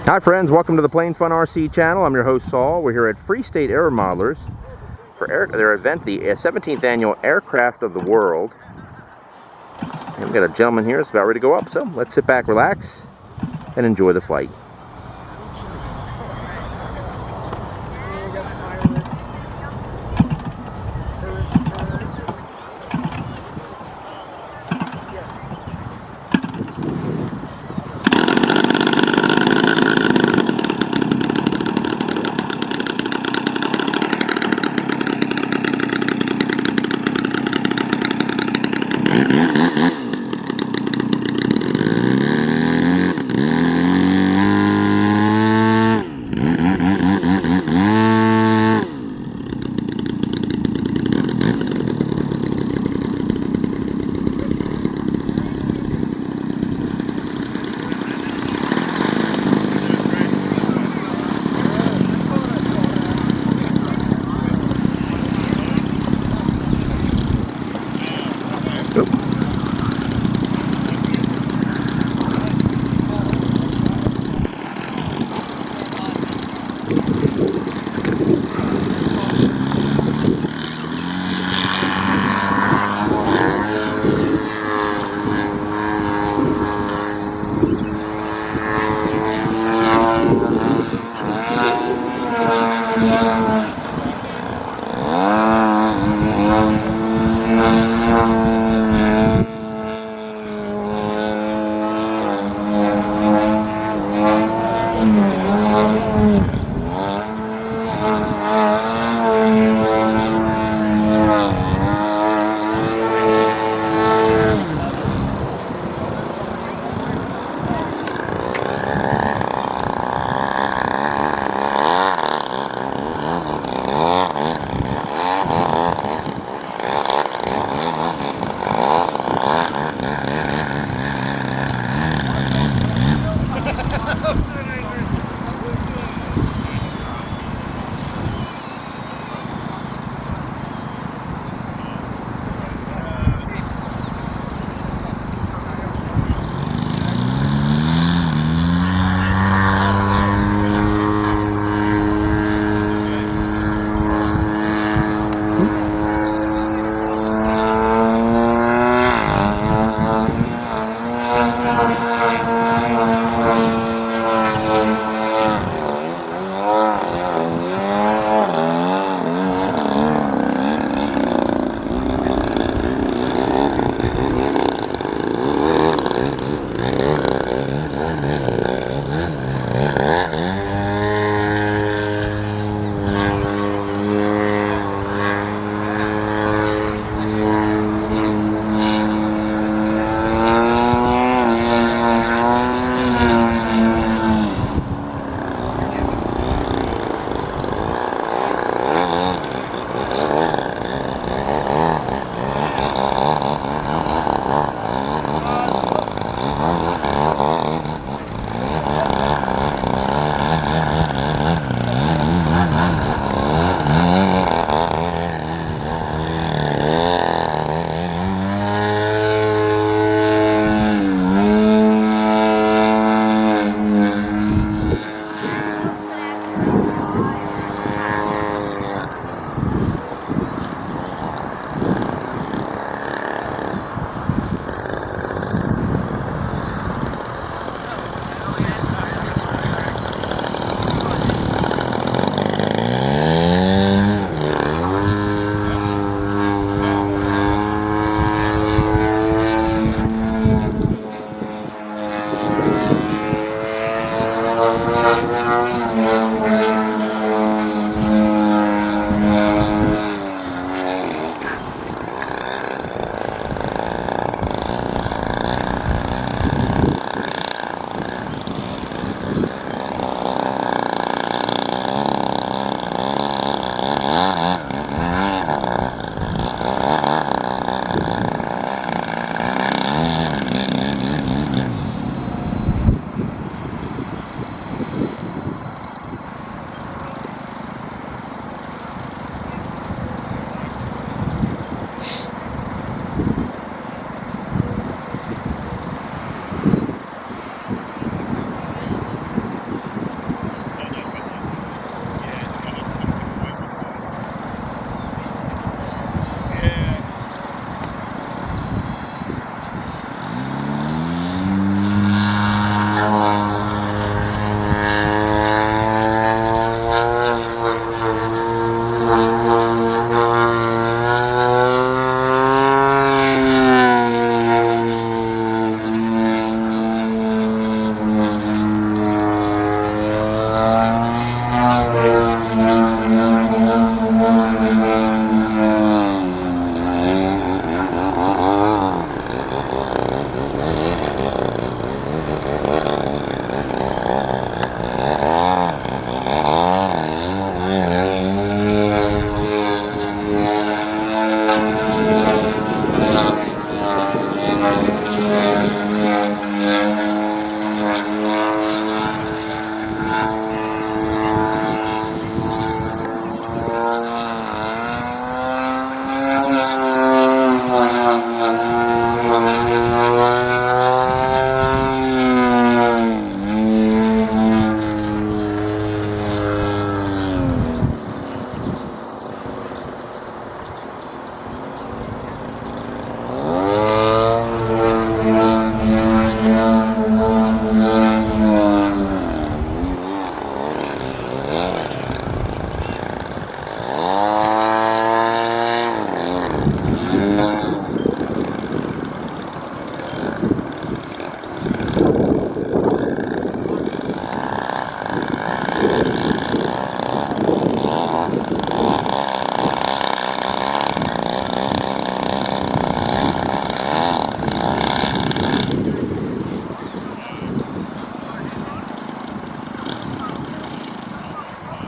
Hi friends, welcome to the Plain Fun RC channel. I'm your host Saul. We're here at Free State Air Modelers for their event, the 17th Annual Aircraft of the World. And we've got a gentleman here that's about ready to go up, so let's sit back, relax, and enjoy the flight.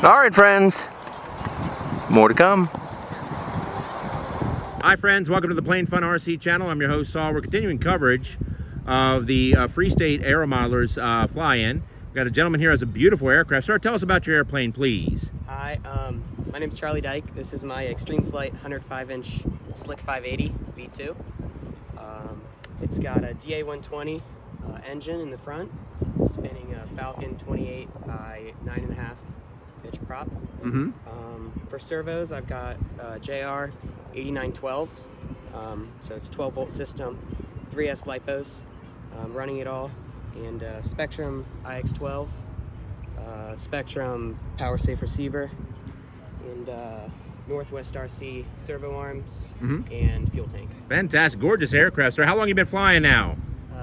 All right, friends. More to come. Hi, friends. Welcome to the Plane Fun RC channel. I'm your host, Saul. We're continuing coverage of the Free State Aero Modelers fly-in. We've got a gentleman here who has a beautiful aircraft. Sir, tell us about your airplane, please. Hi, my name is Charlie Dyke. This is my Extreme Flight 105-inch Slick 580 V2. It's got a DA120 engine in the front, spinning a Falcon 28 by 9.5 pitch prop. For servos, I've got JR 8912s, so it's 12-volt system, 3S LiPos, running it all, and Spektrum IX12, Spektrum Power Safe receiver, and Northwest RC servo arms, and fuel tank. Fantastic, gorgeous aircraft, sir. How long have you been flying now?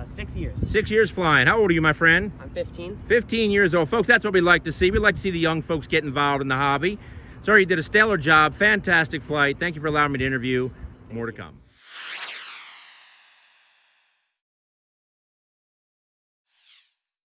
6 years. 6 years flying. How old are you, my friend? I'm 15. 15 years old. Folks, that's what we like to see. We like to see the young folks get involved in the hobby. Sir, you did a stellar job. Fantastic flight. Thank you for allowing me to interview. More to come.